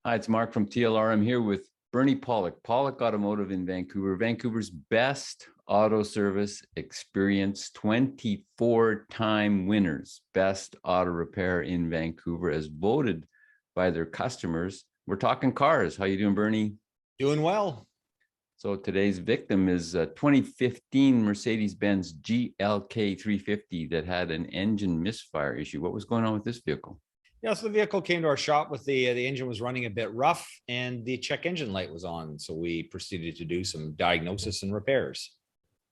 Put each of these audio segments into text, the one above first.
Hi, it's Mark from TLR. I'm here with Bernie Pawlik, Pawlik Automotive in Vancouver, Vancouver's best auto service experience, 24-time winners, best auto repair in Vancouver as voted by their customers. We're talking cars. How you doing, Bernie? Doing well. So today's victim is a 2015 Mercedes-Benz GLK350 that had an engine misfire issue. What was going on with this vehicle? Yeah, so the vehicle came to our shop with the engine was running a bit rough and the check engine light was on. So we proceeded to do some diagnosis and repairs.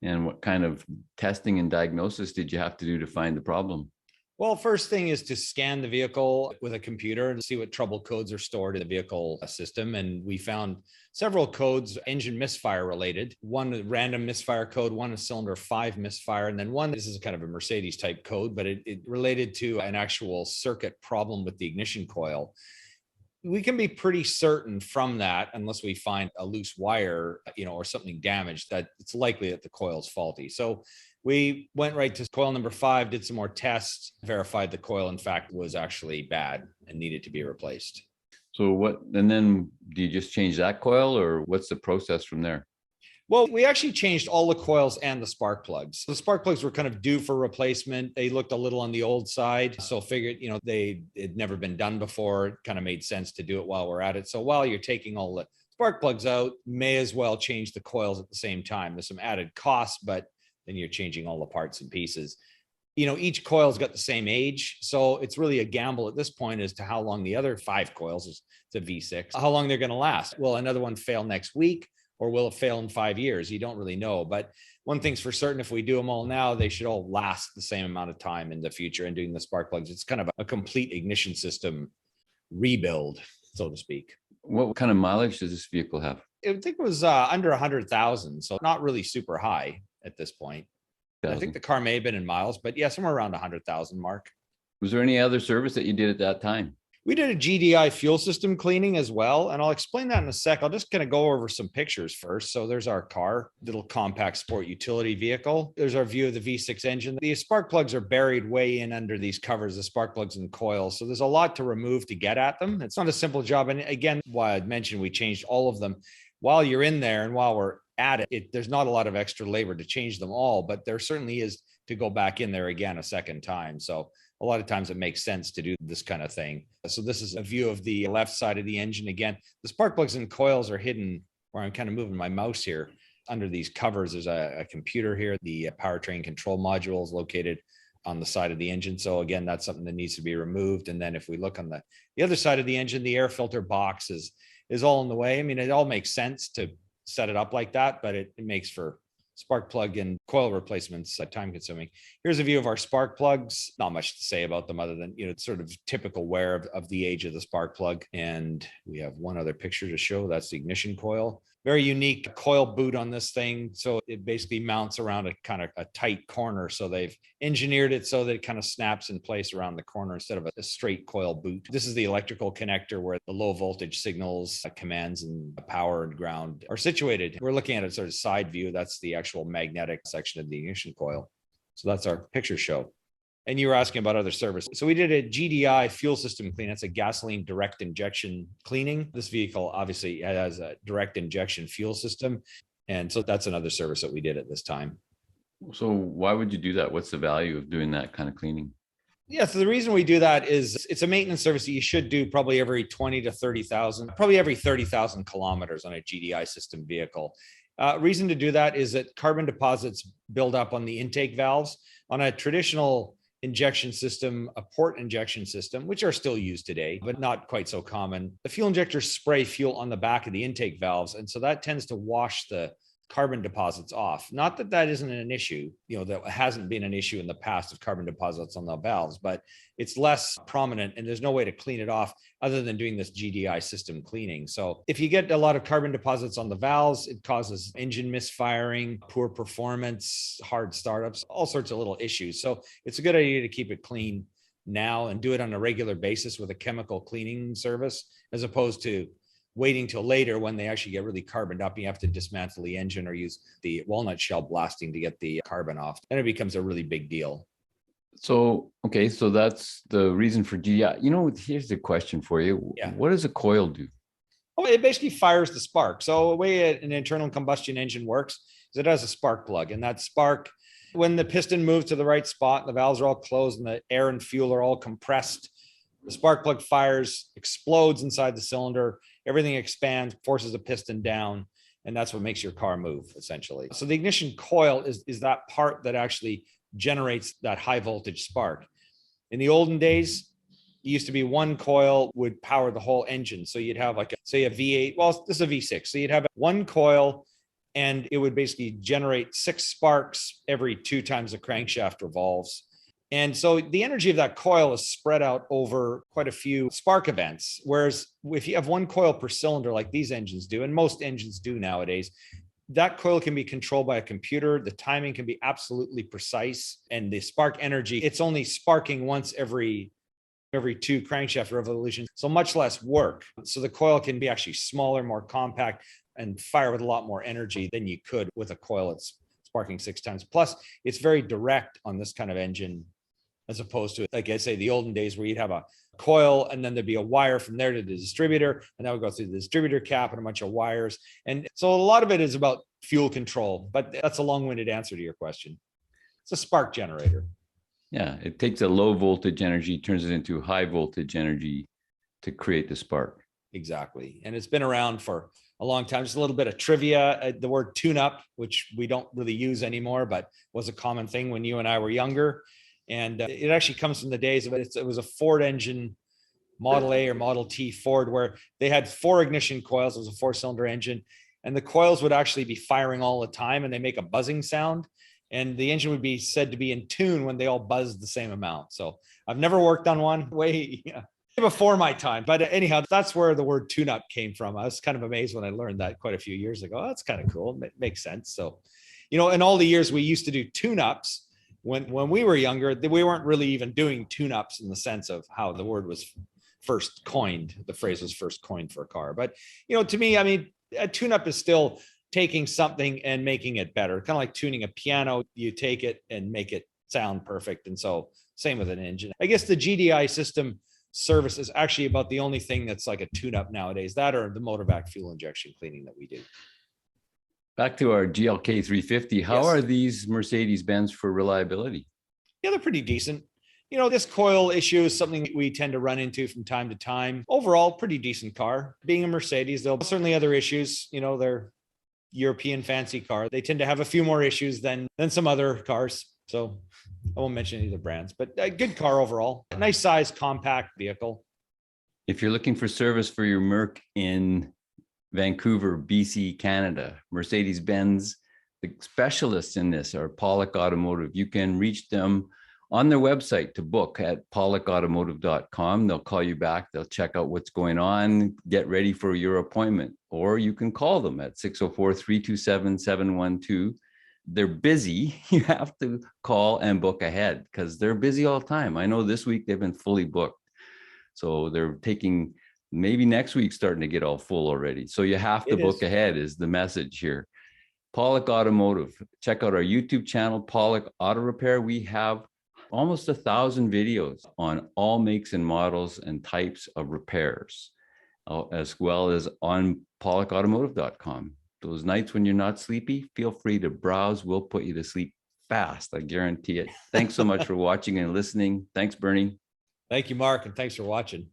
And what kind of testing and diagnosis did you have to do to find the problem? Well, first thing is to scan the vehicle with a computer and see what trouble codes are stored in the vehicle system. And we found several codes, engine misfire related, one random misfire code, one a cylinder 5 misfire, and then one, this is kind of a Mercedes type code, but it related to an actual circuit problem with the ignition coil. We can be pretty certain from that, unless we find a loose wire, or something damaged, that it's likely that the coil is faulty. So we went right to coil number 5, did some more tests, verified the coil, in fact, was actually bad and needed to be replaced. So and then do you just change that coil, or what's the process from there? Well, we actually changed all the coils and the spark plugs. The spark plugs were kind of due for replacement. They looked a little on the old side. So figured, they had never been done before. It kind of made sense to do it while we're at it. So while you're taking all the spark plugs out, may as well change the coils at the same time. There's some added costs, but then you're changing all the parts and pieces. Each coil's got the same age. So it's really a gamble at this point as to how long the other 5 coils, it's a V6, how long they're going to last. Will another one fail next week? Or will it fail in 5 years? You don't really know. But one thing's for certain, if we do them all now, they should all last the same amount of time in the future. And doing the spark plugs, it's kind of a complete ignition system rebuild, so to speak. What kind of mileage does this vehicle have? I think it was under 100,000. So not really super high at this point. I think the car may have been in miles, but yeah, somewhere around 100,000 mark. Was there any other service that you did at that time? We did a GDI fuel system cleaning as well, and I'll explain that in a sec. I'll just kind of go over some pictures first. So there's our car, little compact sport utility vehicle. There's our view of the V6 engine. The spark plugs are buried way in under these covers, the spark plugs and coils. So there's a lot to remove to get at them. It's not a simple job. And again, why I'd mentioned we changed all of them. While you're in there and while we're at it, there's not a lot of extra labor to change them all, but there certainly is to go back in there again a second time. So a lot of times it makes sense to do this kind of thing. So this is a view of the left side of the engine. Again, the spark plugs and coils are hidden where I'm kind of moving my mouse here. Under these covers, there's a computer here. The powertrain control module is located on the side of the engine. So again, that's something that needs to be removed. And then if we look on the other side of the engine, the air filter box is all in the way. I mean, it all makes sense to set it up like that, but it makes for spark plug and coil replacements time consuming. Here's a view of our spark plugs. Not much to say about them other than, it's sort of typical wear of the age of the spark plug. And we have one other picture to show. That's the ignition coil. Very unique coil boot on this thing. So it basically mounts around a kind of a tight corner. So they've engineered it so that it kind of snaps in place around the corner instead of a straight coil boot. This is the electrical connector where the low voltage signals, commands, and power and ground are situated. We're looking at a sort of side view. That's the actual magnetic section of the ignition coil. So that's our picture show. And you were asking about other service. So we did a GDI fuel system clean. That's a gasoline direct injection cleaning. This vehicle obviously has a direct injection fuel system. And so that's another service that we did at this time. So why would you do that? What's the value of doing that kind of cleaning? Yeah, so the reason we do that is it's a maintenance service that you should do probably every 20 to 30,000, probably every 30,000 kilometers on a GDI system vehicle. Reason to do that is that carbon deposits build up on the intake valves. On a traditional injection system, a port injection system, which are still used today, but not quite so common. The fuel injectors spray fuel on the back of the intake valves. And so that tends to wash the carbon deposits off. Not that that isn't an issue, that hasn't been an issue in the past of carbon deposits on the valves, but it's less prominent and there's no way to clean it off other than doing this GDI system cleaning. So if you get a lot of carbon deposits on the valves, it causes engine misfiring, poor performance, hard startups, all sorts of little issues. So it's a good idea to keep it clean now and do it on a regular basis with a chemical cleaning service, as opposed to waiting till later when they actually get really carboned up. You have to dismantle the engine or use the walnut shell blasting to get the carbon off. Then it becomes a really big deal. So, okay, so that's the reason for GDI. Here's the question for you. Yeah. What does a coil do? Oh, it basically fires the spark. So the way an internal combustion engine works is it has a spark plug, and that spark, when the piston moves to the right spot, the valves are all closed and the air and fuel are all compressed, the spark plug fires, explodes inside the cylinder, everything expands, forces the piston down, and that's what makes your car move, essentially. So the ignition coil is that part that actually generates that high voltage spark. In the olden days, it used to be one coil would power the whole engine. So you'd have like, say, a V8. Well, this is a V6. So you'd have one coil and it would basically generate 6 sparks every 2 times the crankshaft revolves. And so the energy of that coil is spread out over quite a few spark events. Whereas if you have one coil per cylinder, like these engines do, and most engines do nowadays, that coil can be controlled by a computer. The timing can be absolutely precise. And the spark energy, it's only sparking once every 2 crankshaft revolutions. So much less work. So the coil can be actually smaller, more compact, and fire with a lot more energy than you could with a coil that's sparking 6 times. Plus, it's very direct on this kind of engine, as opposed to, like I say, the olden days where you'd have a coil and then there'd be a wire from there to the distributor, and that would go through the distributor cap and a bunch of wires. And so a lot of it is about fuel control, but that's a long-winded answer to your question. It's a spark generator. Yeah, it takes a low voltage energy, turns it into high voltage energy to create the spark. Exactly. And it's been around for a long time. Just a little bit of trivia. The word tune-up, which we don't really use anymore, but was a common thing when you and I were younger. And it actually comes from the days of it. It was a Ford engine, Model A or Model T Ford, where they had 4 ignition coils. It was a 4-cylinder engine, and the coils would actually be firing all the time, and they make a buzzing sound. And the engine would be said to be in tune when they all buzzed the same amount. So I've never worked on one, way before my time. But anyhow, that's where the word tune-up came from. I was kind of amazed when I learned that quite a few years ago. Oh, that's kind of cool. It makes sense. So, in all the years we used to do tune-ups, when we were younger, we weren't really even doing tune-ups in the sense of how the word was first coined. The phrase was first coined for a car. But, to me, I mean, a tune-up is still taking something and making it better. Kind of like tuning a piano. You take it and make it sound perfect. And so same with an engine. I guess the GDI system service is actually about the only thing that's like a tune-up nowadays, that or the motor vac fuel injection cleaning that we do. Back to our GLK350. How are these Mercedes-Benz for reliability? Yeah, they're pretty decent. This coil issue is something we tend to run into from time to time. Overall, pretty decent car. Being a Mercedes, there'll certainly other issues. They're European fancy car. They tend to have a few more issues than some other cars. So I won't mention any of the brands, but a good car overall. A nice size, compact vehicle. If you're looking for service for your Merc in Vancouver, BC, Canada, Mercedes-Benz, the specialists in this are Pawlik Automotive. You can reach them on their website to book at pawlikautomotive.com. They'll call you back. They'll check out what's going on, get ready for your appointment, or you can call them at 604-327-712. They're busy. You have to call and book ahead because they're busy all the time. I know this week they've been fully booked. So they're taking, maybe next week starting to get all full already. So you have to book ahead is the message here. Pawlik Automotive. Check out our YouTube channel, Pawlik Auto Repair. We have almost 1,000 videos on all makes and models and types of repairs, as well as on pawlikautomotive.com. Those nights when you're not sleepy, feel free to browse. We'll put you to sleep fast. I guarantee it. Thanks so much for watching and listening. Thanks, Bernie. Thank you, Mark, and thanks for watching.